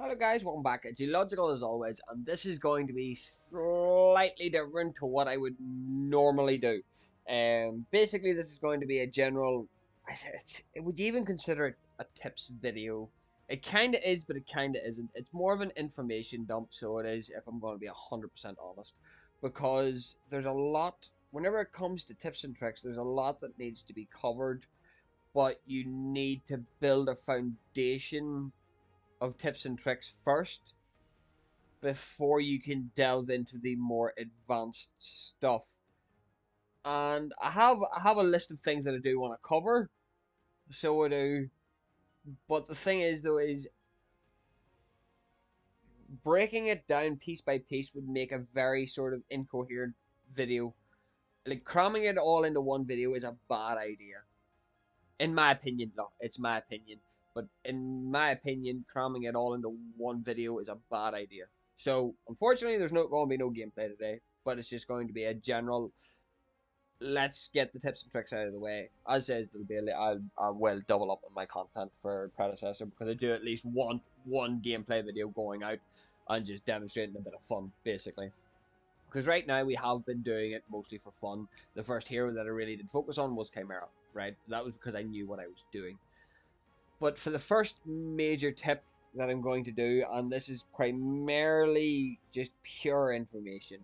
Hello guys, welcome back. It's Illogical as always, and this is going to be slightly different to what I would normally do. Basically this is going to be a general, would you even consider it a tips video? It kind of is, but it kind of isn't. It's more of an information dump, so it is, if I'm going to be 100% honest. Because there's a lot, whenever it comes to tips and tricks, there's a lot that needs to be covered, but you need to build a foundation of tips and tricks first before you can delve into the more advanced stuff. And I have a list of things that I do want to cover, so I do. But the thing is though is breaking it down piece by piece would make a very sort of incoherent video. Like cramming it all into one video is a bad idea. In my opinion, no, it's my opinion. But in my opinion, cramming it all into one video is a bad idea. So, unfortunately, there's not going to be no gameplay today, but it's just going to be a general, let's get the tips and tricks out of the way. As says, there'll be I will double up on my content for Predecessor, because I do at least one gameplay video going out and just demonstrating a bit of fun, basically. Because right now we have been doing it mostly for fun. The first hero that I really did focus on was Chimera, right? That was because I knew what I was doing. But for the first major tip that I'm going to do, and this is primarily just pure information,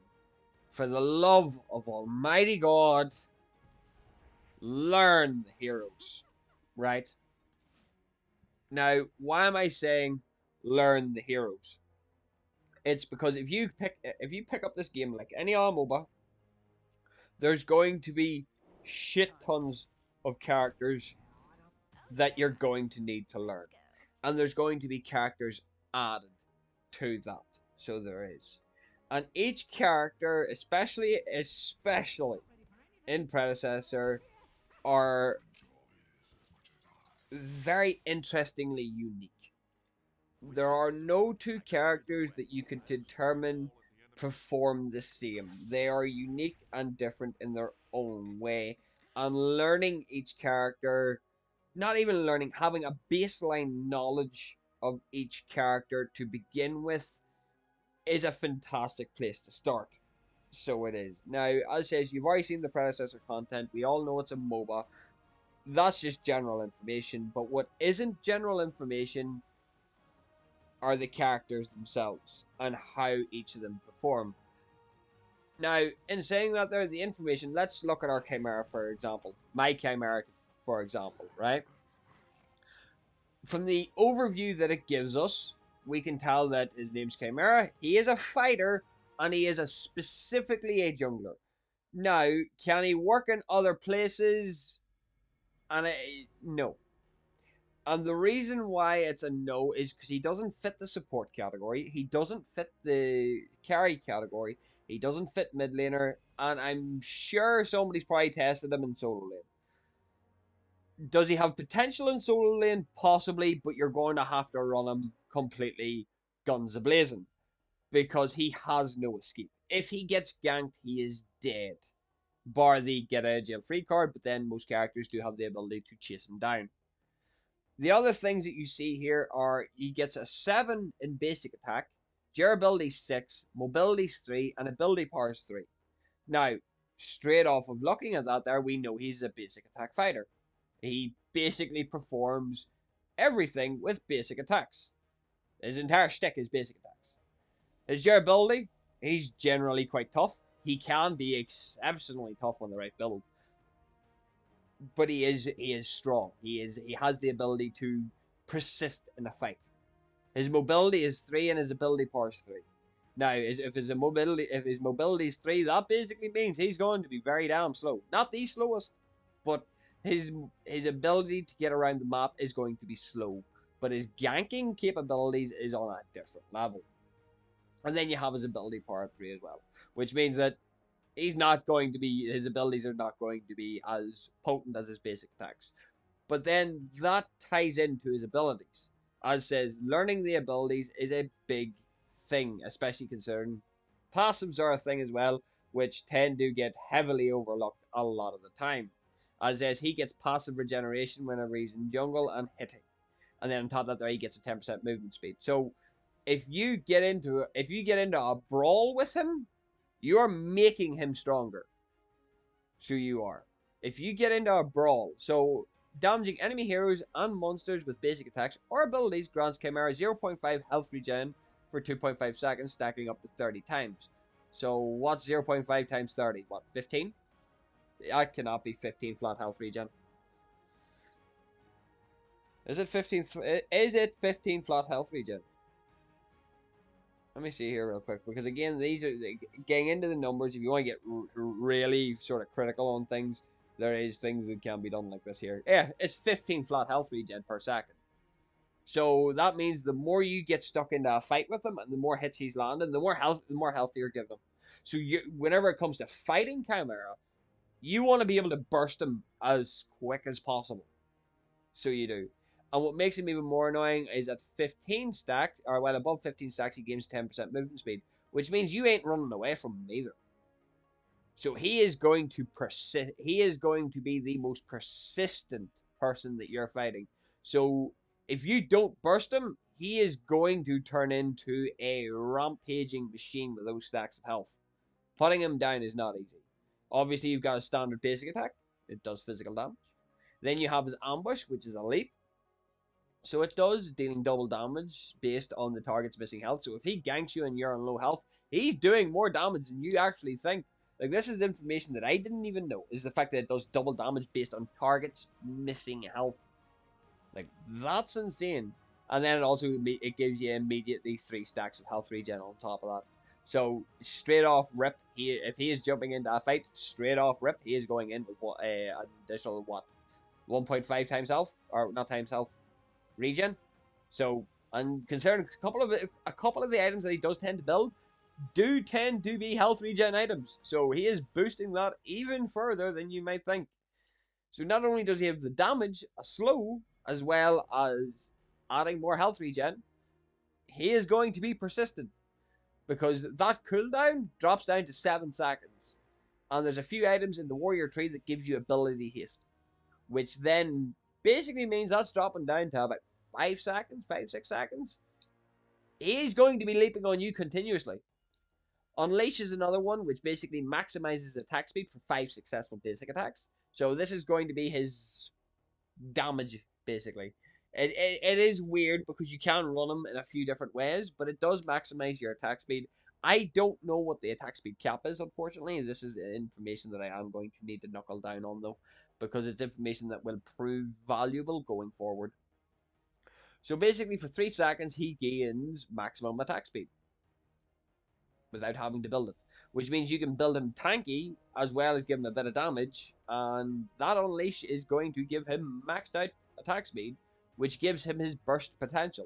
for the love of Almighty God, learn the heroes, right? Now, why am I saying learn the heroes? It's because if you pick up this game like any other MOBA, there's going to be shit tons of characters that you're going to need to learn. And there's going to be characters added to that. So there is. And each character, especially in Predecessor, are very interestingly unique. There are no two characters that you could determine perform the same. They are unique and different in their own way. And learning each character, not even learning, having a baseline knowledge of each character to begin with is a fantastic place to start. So it is. Now, as says, you've already seen the Predecessor content. We all know it's a MOBA. That's just general information. But what isn't general information are the characters themselves and how each of them perform. Now, in saying that there, the information, let's look at our Chimera, for example. My Chimera, for example, right? From the overview that it gives us, we can tell that his name's Chimera. He is a fighter, and he is specifically a jungler. Now, can he work in other places? And no. And the reason why it's a no is because he doesn't fit the support category. He doesn't fit the carry category. He doesn't fit mid laner. And I'm sure somebody's probably tested him in solo lane. Does he have potential in solo lane? Possibly, but you're going to have to run him completely guns a-blazing. Because he has no escape. If he gets ganked, he is dead. Bar the get out of jail free card, but then most characters do have the ability to chase him down. The other things that you see here are he gets a 7 in basic attack, durability 6, mobility 3, and ability power 3. Now, straight off of looking at that there, we know he's a basic attack fighter. He basically performs everything with basic attacks. His entire shtick is basic attacks. His durability, he's generally quite tough. He can be exceptionally tough on the right build. But he is strong. He has the ability to persist in a fight. His mobility is 3 and his ability power is 3. Now, if his mobility is 3, that basically means he's going to be very damn slow. Not the slowest, but his ability to get around the map is going to be slow. But his ganking capabilities is on a different level. And then you have his ability power 3 as well, which means that his abilities are not going to be as potent as his basic attacks. But then that ties into his abilities. As says, learning the abilities is a big thing, especially considering passives are a thing as well, which tend to get heavily overlooked a lot of the time. As says, he gets passive regeneration whenever he's in jungle and hitting. And then on top of that, there he gets a 10% movement speed. So if you get into a brawl with him, you're making him stronger. So you are. If you get into a brawl, so damaging enemy heroes and monsters with basic attacks or abilities grants Chimera 0.5 health regen for 2.5 seconds, stacking up to 30 times. So what's 0.5 times 30? What, 15? That cannot be 15 flat health regen. Is it 15? Is it 15 flat health regen? Let me see here real quick, because again, these are getting into the numbers. If you want to get really sort of critical on things, there is things that can be done like this here. Yeah, it's 15 flat health regen per second. So that means the more you get stuck into a fight with him, and the more hits he's landing, the more health you're giving him. So whenever it comes to fighting Chimera, you want to be able to burst him as quick as possible. So you do. And what makes him even more annoying is at 15 stacked, or well, above 15 stacks, he gains 10% movement speed, which means you ain't running away from him either. So he is going to persist. He is going to be the most persistent person that you're fighting. So if you don't burst him, he is going to turn into a rampaging machine with those stacks of health. Putting him down is not easy. Obviously, you've got a standard basic attack. It does physical damage. Then you have his ambush, which is a leap. So it does, dealing double damage based on the target's missing health. So if he ganks you and you're on low health, he's doing more damage than you actually think. Like, this is information that I didn't even know, is the fact that it does double damage based on target's missing health. Like, that's insane. And then it gives you immediately 3 stacks of health regen on top of that. So straight off rip, if he is jumping into a fight, straight off rip, he is going in with an additional 1.5 times health, or not times health, regen. So, and considering a couple of the items that he does tend to build do tend to be health regen items, so he is boosting that even further than you might think. So not only does he have the damage, a slow, as well as adding more health regen, he is going to be persistent, because that cooldown drops down to 7 seconds. And there's a few items in the warrior tree that gives you ability haste, which then basically means that's dropping down to about 5 seconds, 6 seconds. He's going to be leaping on you continuously. Unleash is another one, which basically maximizes attack speed for 5 successful basic attacks. So this is going to be his damage, basically. It is weird because you can run him in a few different ways, but it does maximize your attack speed. I don't know what the attack speed cap is, unfortunately. This is information that I am going to need to knuckle down on, though, because it's information that will prove valuable going forward. So basically, for 3 seconds, he gains maximum attack speed without having to build it, which means you can build him tanky as well as give him a bit of damage, and that unleash is going to give him maxed out attack speed, which gives him his burst potential,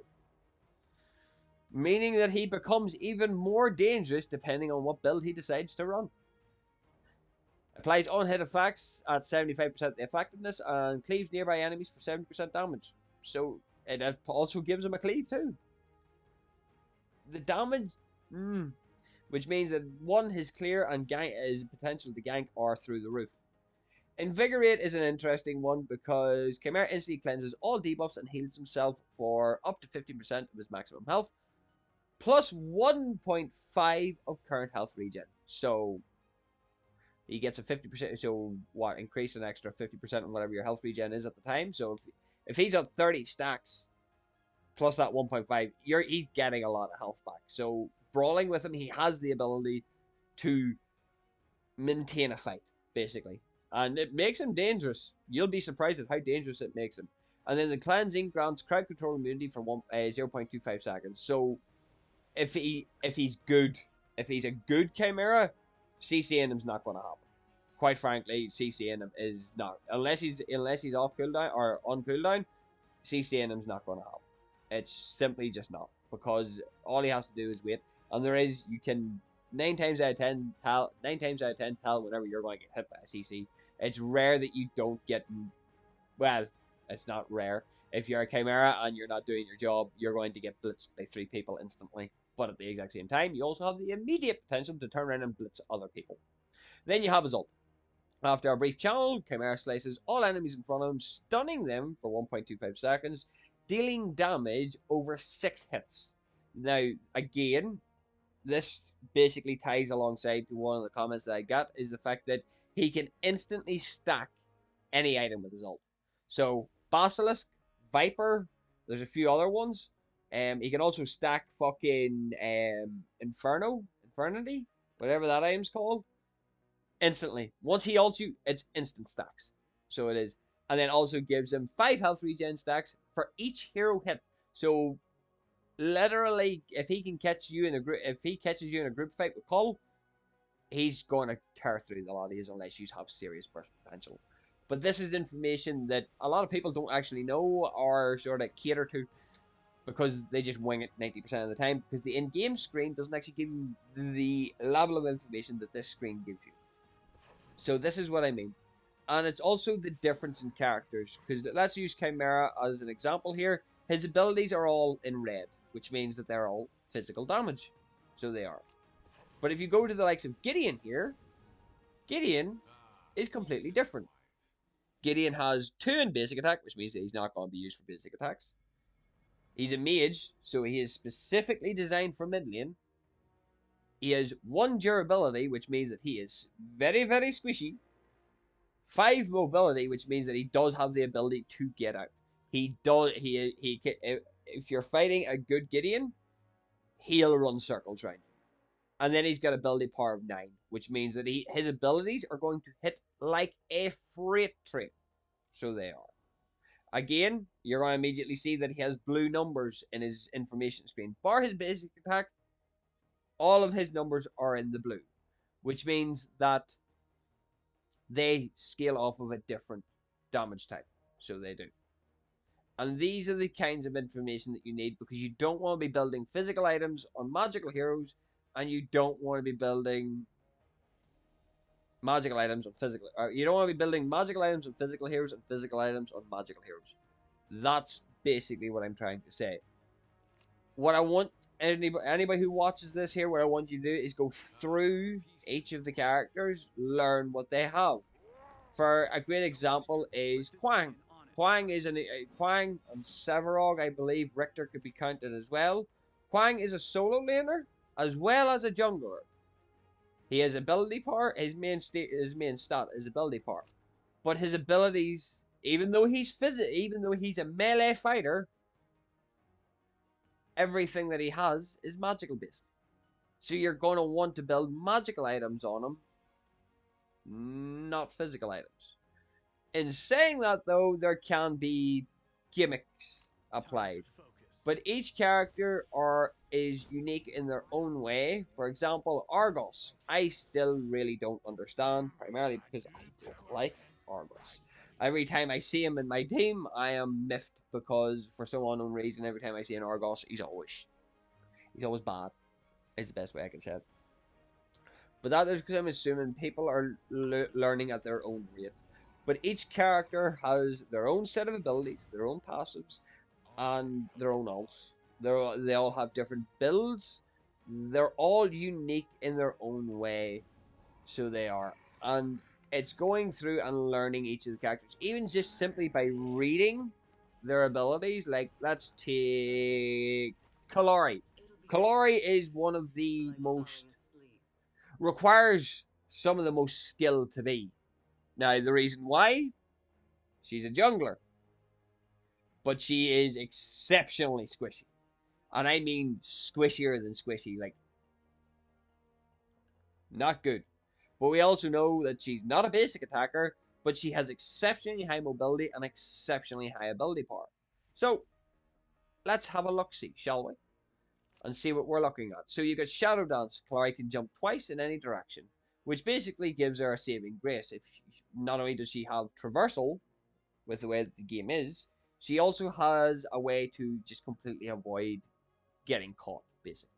meaning that he becomes even more dangerous depending on what build he decides to run. Applies on-hit effects at 75% the effectiveness and cleaves nearby enemies for 70% damage. So it also gives him a cleave too. The damage, which means that 1, his clear and his potential to gank are through the roof. Invigorate is an interesting one because Chimera instantly cleanses all debuffs and heals himself for up to 15% of his maximum health, plus 1.5 of current health regen. So he gets a 50%, so what, increase an extra 50% on whatever your health regen is at the time. So if he's at 30 stacks, plus that 1.5, he's getting a lot of health back. So brawling with him, he has the ability to maintain a fight, basically. And it makes him dangerous. You'll be surprised at how dangerous it makes him. And then the cleansing grants crowd control immunity for 0.25 seconds. So if he's a good Chimera, CCing him's not going to happen. Quite frankly, CCing him is not, unless he's off cooldown or on cooldown, CCing him's not going to happen. It's simply just not, because all he has to do is wait. And you can 9 times out of 10 tell whenever you're going to get hit by a CC. It's rare that you don't get, well, it's not rare. If you're a Chimera and you're not doing your job, you're going to get blitzed by 3 people instantly. But at the exact same time, you also have the immediate potential to turn around and blitz other people. Then you have his ult. After a brief channel, Chimera slices all enemies in front of him, stunning them for 1.25 seconds, dealing damage over 6 hits. Now, again, this basically ties alongside to one of the comments that I got is the fact that he can instantly stack any item with his ult. So Basilisk, Viper, there's a few other ones. He can also stack fucking Infernity, whatever that item's called, instantly. Once he ults you, it's instant stacks. So it is. And then also gives him 5 health regen stacks for each hero hit. So literally, if he can catch you in a group, if he catches you in a group fight with Cole, he's going to tear through the lot of these unless you have serious burst potential. But this is information that a lot of people don't actually know or sort of cater to because they just wing it 90% of the time because the in-game screen doesn't actually give you the level of information that this screen gives you. So this is what I mean. And it's also the difference in characters because let's use Chimera as an example here. His abilities are all in red, which means that they're all physical damage. So they are. But if you go to the likes of Gideon here, Gideon is completely different. Gideon has 2 in basic attack, which means that he's not going to be used for basic attacks. He's a mage, so he is specifically designed for mid lane. He has 1 durability, which means that he is very, very squishy. 5 mobility, which means that he does have the ability to get out. He does. If you're fighting a good Gideon, he'll run circles around you. And then he's got ability power of 9, which means that his abilities are going to hit like a freight train. So they are. Again, you're going to immediately see that he has blue numbers in his information screen. Bar his basic attack, all of his numbers are in the blue, which means that they scale off of a different damage type. So they do. And these are the kinds of information that you need because you don't want to be building physical items on magical heroes and you don't want to be building magical items on physical, or you don't want to be building magical items on physical heroes and physical items on magical heroes. That's basically what I'm trying to say. What I want anybody who watches this here, what I want you to do is go through each of the characters, learn what they have. For a great example is Quang. Quang is Quang and Sevarog, I believe Richter could be counted as well. Quang is a solo laner as well as a jungler. He has ability power. His main stat is ability power, but his abilities, even though he's a melee fighter, everything that he has is magical based. So you're going to want to build magical items on him, not physical items. In saying that, though, there can be gimmicks applied. But each character is unique in their own way. For example, Argos. I still really don't understand, primarily because I don't like Argos. Every time I see him in my team, I am miffed because for some unknown reason, every time I see an Argos, he's always bad. Is the best way I can say it. But that is because I'm assuming people are learning at their own rate. But each character has their own set of abilities, their own passives, and their own ults. They all have different builds. They're all unique in their own way. So they are. And it's going through and learning each of the characters. Even just simply by reading their abilities. Like, let's take Kalari. Kalari is one of the most... requires some of the most skill to be. Now, the reason why? She's a jungler. But she is exceptionally squishy. And I mean squishier than squishy. Like, not good. But we also know that she's not a basic attacker, but she has exceptionally high mobility and exceptionally high ability power. So, let's have a look-see, shall we? And see what we're looking at. So you got Shadow Dance. Clary can jump twice in any direction, which basically gives her a saving grace. If not only does she have traversal with the way that the game is, she also has a way to just completely avoid getting caught, basically.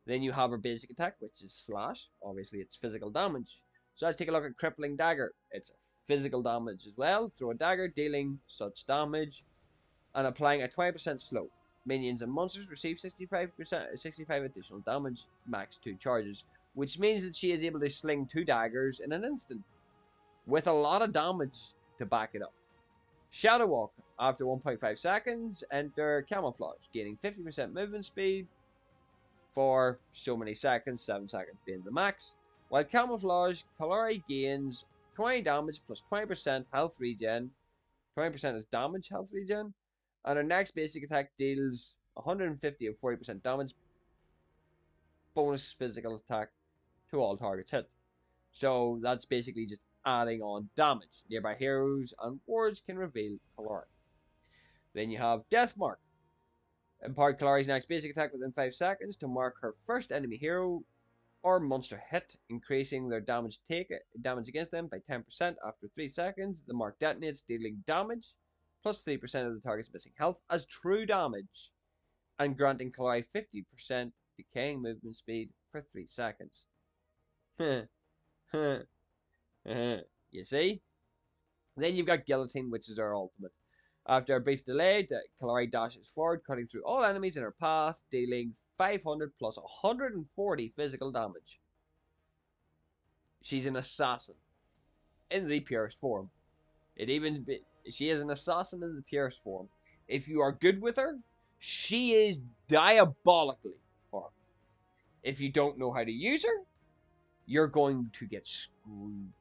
Then you have her basic attack, which is Slash. Obviously, it's physical damage. So let's take a look at Crippling Dagger. It's physical damage as well. Throw a dagger, dealing such damage, and applying a 20% slow. Minions and monsters receive 65 additional damage, max 2 charges, which means that she is able to sling 2 daggers in an instant, with a lot of damage to back it up. Shadow Walk. After 1.5 seconds, enter Camouflage, gaining 50% movement speed for so many seconds, 7 seconds being the max. While Camouflage, Kalari gains 20 damage plus 20% health regen. 20% is damage health regen. And her next basic attack deals 150 of 40% damage bonus physical attack to all targets hit. So that's basically just adding on damage. Nearby heroes and wards can reveal Kalari. Then you have Death Mark. Impart Kalari's next basic attack within 5 seconds to mark her first enemy hero or monster hit, increasing their damage against them by 10% after 3 seconds. The mark detonates, dealing damage plus 3% of the target's missing health as true damage, and granting Kalari 50% decaying movement speed for 3 seconds. You see? Then you've got Guillotine, which is our ultimate. After a brief delay, Kalari dashes forward, cutting through all enemies in her path, dealing 500 plus 140 physical damage. She's an assassin in the purest form. She is an assassin in the purest form. If you are good with her, she is diabolically powerful. If you don't know how to use her, you're going to get screwed.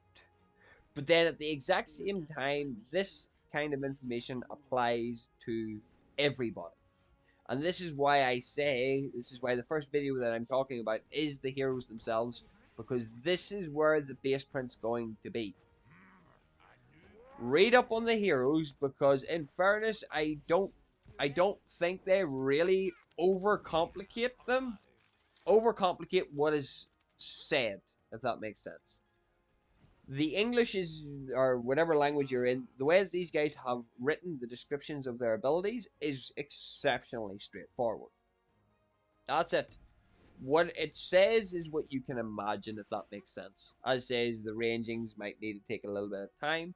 But then at the exact same time, this kind of information applies to everybody. And this is why the first video that I'm talking about is the heroes themselves, because this is where the base print's going to be. Read up on the heroes, because in fairness, I don't think they really overcomplicate what is said, if that makes sense. The English is, or whatever language you're in, the way that these guys have written the descriptions of their abilities is exceptionally straightforward. That's it. What it says is what you can imagine, if that makes sense. As says, the rangings might need to take a little bit of time,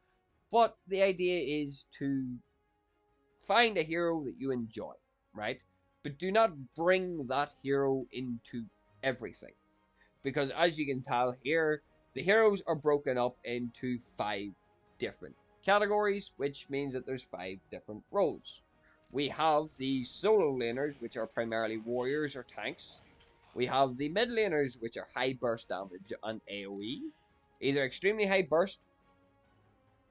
but the idea is to find a hero that you enjoy, right? But do not bring that hero into everything. Because as you can tell here, the heroes are broken up into 5 different categories, which means that there's 5 different roles. We have the solo laners, which are primarily warriors or tanks. We have the mid laners, which are high burst damage and AoE, either extremely high burst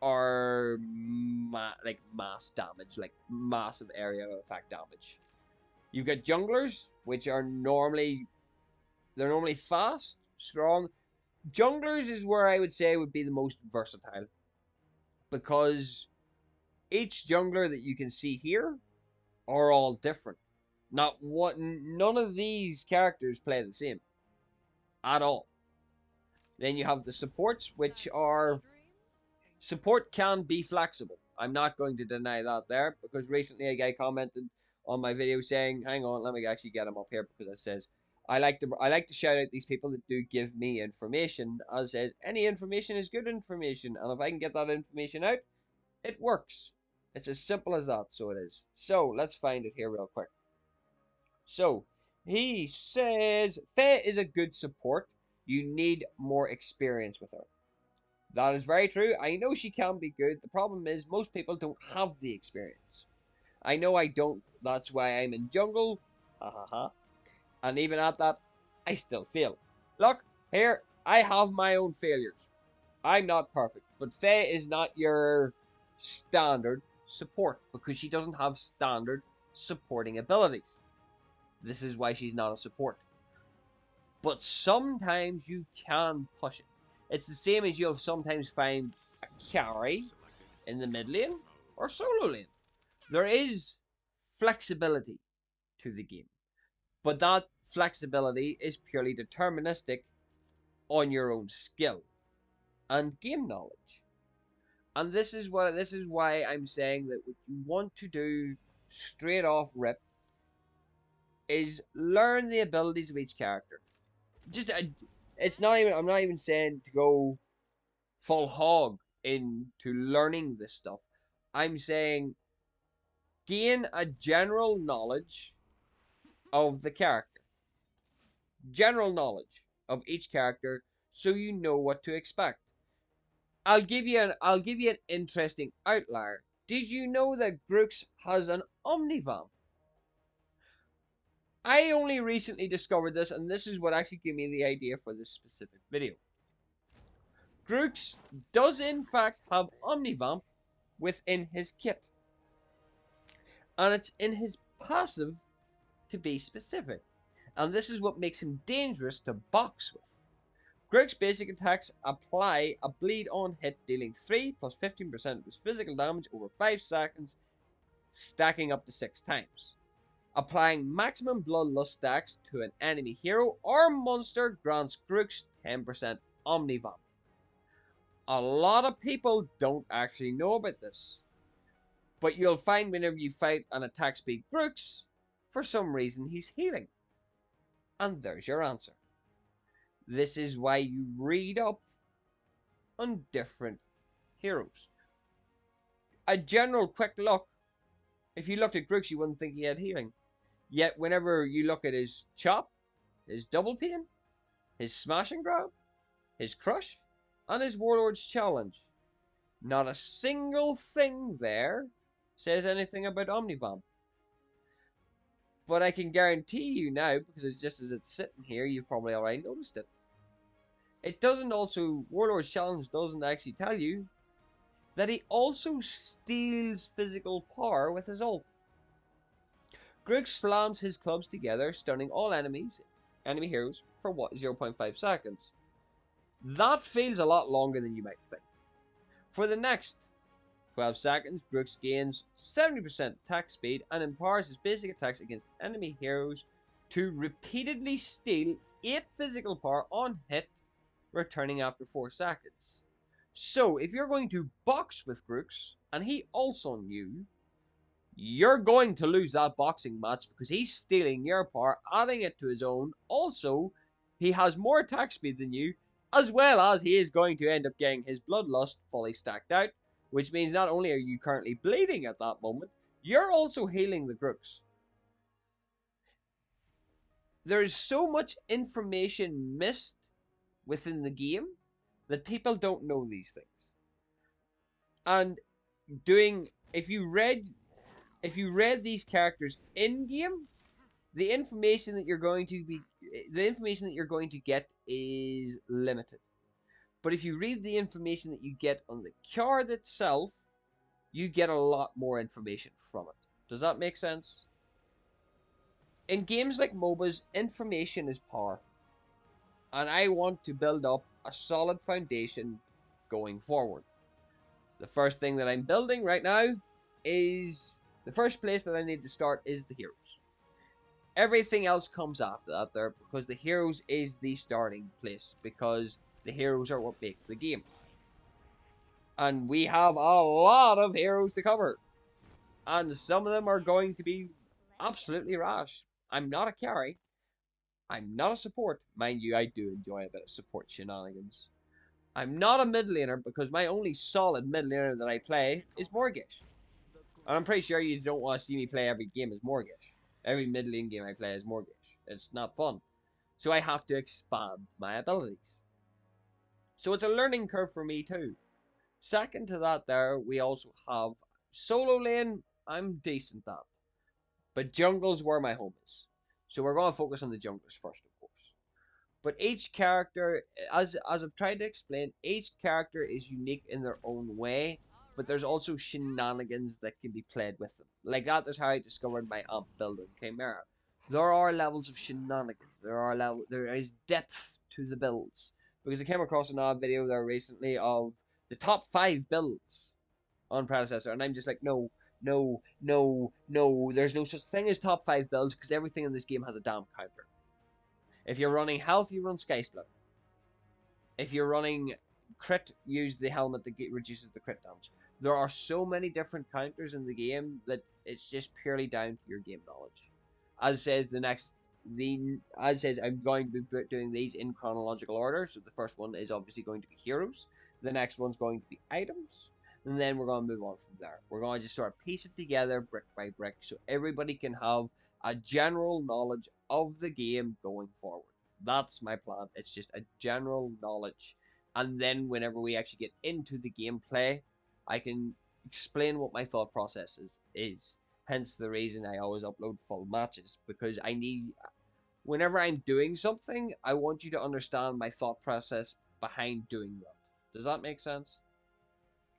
or mass damage, like massive area effect damage. You've got junglers, which are normally fast, strong. Junglers is where I would say would be the most versatile, because each jungler that you can see here are all different. None of these characters play the same at all. Then you have the supports, which are support can be flexible. I'm not going to deny that there, because recently a guy commented on my video saying, hang on, let me actually get him up here, because it says, I like to shout out these people that do give me information, as says, any information is good information, and if I can get that information out, it works. It's as simple as that, so it is. So, let's find it here real quick. So, he says, Faye is a good support. You need more experience with her. That is very true. I know she can be good. The problem is, most people don't have the experience. I know I don't. That's why I'm in jungle. Ha ha ha. And even at that, I still fail. Look, here, I have my own failures. I'm not perfect, but Faye is not your standard support, because she doesn't have standard supporting abilities. This is why she's not a support. But sometimes you can push it. It's the same as you'll sometimes find a carry in the mid lane or solo lane. There is flexibility to the game. But that flexibility is purely deterministic on your own skill and game knowledge. And this is why I'm saying that what you want to do straight off rip is learn the abilities of each character. I'm not even saying to go full hog into learning this stuff. I'm saying gain a general knowledge of the character. General knowledge of each character, so you know what to expect. I'll give you an interesting outlier. Did you know that Grux has an Omnivamp? I only recently discovered this, and this is what actually gave me the idea for this specific video. Grooks does in fact have Omnivamp within his kit, and it's in his passive to be specific, and this is what makes him dangerous to box with. Grook's basic attacks apply a bleed on hit, dealing 3 plus 15% of his physical damage over 5 seconds, stacking up to 6 times. Applying maximum bloodlust stacks to an enemy hero or monster grants Grooks 10% Omnivamp. A lot of people don't actually know about this, but you'll find whenever you fight an attack speed Grooks, for some reason he's healing. And there's your answer. This is why you read up on different heroes. A general quick look, if you looked at Grooks, you wouldn't think he had healing. Yet whenever you look at his chop, his double pain, his smash and grab, his crush, and his warlord's challenge, not a single thing there says anything about Omnivamp. But I can guarantee you now, because it's just as it's sitting here, you've probably already noticed it. It doesn't also, Warlord's Challenge doesn't actually tell you that he also steals physical power with his ult. Grook slams his clubs together, stunning all enemy heroes, for what, 0.5 seconds. That feels a lot longer than you might think. For the next 12 seconds, Brooks gains 70% attack speed and empowers his basic attacks against enemy heroes to repeatedly steal 8 physical power on hit, returning after 4 seconds. So, if you're going to box with Brooks, and he also on you, you're going to lose that boxing match because he's stealing your power, adding it to his own. Also, he has more attack speed than you, as well as he is going to end up getting his bloodlust fully stacked out, which means not only are you currently bleeding at that moment, you're also healing the Grooks. There is so much information missed within the game that people don't know these things. And if you read these characters in game, the information that you're going to get is limited. But if you read the information that you get on the card itself, you get a lot more information from it. Does that make sense? In games like MOBAs, information is power. And I want to build up a solid foundation going forward. The first thing that I'm building right now is... the first place that I need to start is the heroes. Everything else comes after that there, because the heroes is the starting place, because the heroes are what make the game. And we have a lot of heroes to cover. And some of them are going to be absolutely rash. I'm not a carry. I'm not a support. Mind you, I do enjoy a bit of support shenanigans. I'm not a mid laner because my only solid mid laner that I play is Morgish. And I'm pretty sure you don't want to see me play every game as Morgish. Every mid lane game I play is Morgish. It's not fun. So I have to expand my abilities. So it's a learning curve for me too. Second to that there, we also have solo lane. I'm decent at. But jungle's where my home is. So we're going to focus on the junglers first, of course. But each character, as I've tried to explain, each character is unique in their own way. But there's also shenanigans that can be played with them. Like that is how I discovered my amp build in Chimera. There are levels of shenanigans. There is depth to the builds. Because I came across another video there recently of the top 5 builds on Predecessor, and I'm just like, no, no, no, no. There's no such thing as top 5 builds because everything in this game has a damn counter. If you're running health, you run Sky Split. If you're running crit, use the helmet that reduces the crit damage. There are so many different counters in the game that it's just purely down to your game knowledge. As says I'm going to be doing these in chronological order. So the first one is obviously going to be heroes. The next one's going to be items. And then we're going to move on from there. We're going to just sort of piece it together brick by brick so everybody can have a general knowledge of the game going forward. That's my plan. It's just a general knowledge. And then whenever we actually get into the gameplay, I can explain what my thought process is. Hence the reason I always upload full matches, because whenever I'm doing something, I want you to understand my thought process behind doing that. Does that make sense?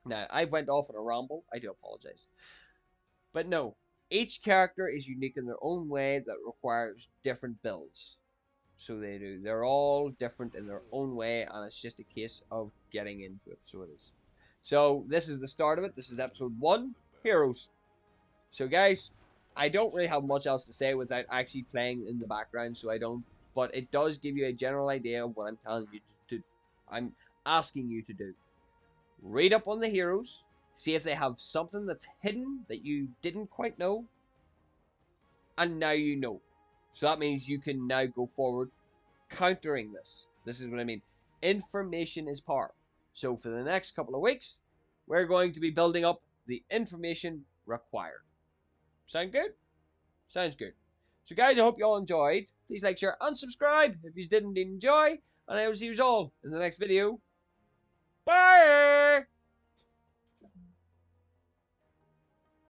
Now, I've went off on a ramble. I do apologize. But no, each character is unique in their own way that requires different builds. So they do. They're all different in their own way, and it's just a case of getting into it. So it is. So this is the start of it. This is episode 1, Heroes. So guys, I don't really have much else to say without actually playing in the background, so I don't. But it does give you a general idea of what I'm telling you to I'm asking you to do. Read up on the heroes, see if they have something that's hidden that you didn't quite know, and now you know. So that means you can now go forward countering this. This is what I mean. Information is power. So for the next couple of weeks, we're going to be building up the information required. Sound good? Sounds good. So guys, I hope you all enjoyed. Please like, share, and subscribe if you didn't enjoy. And I will see you all in the next video. Bye!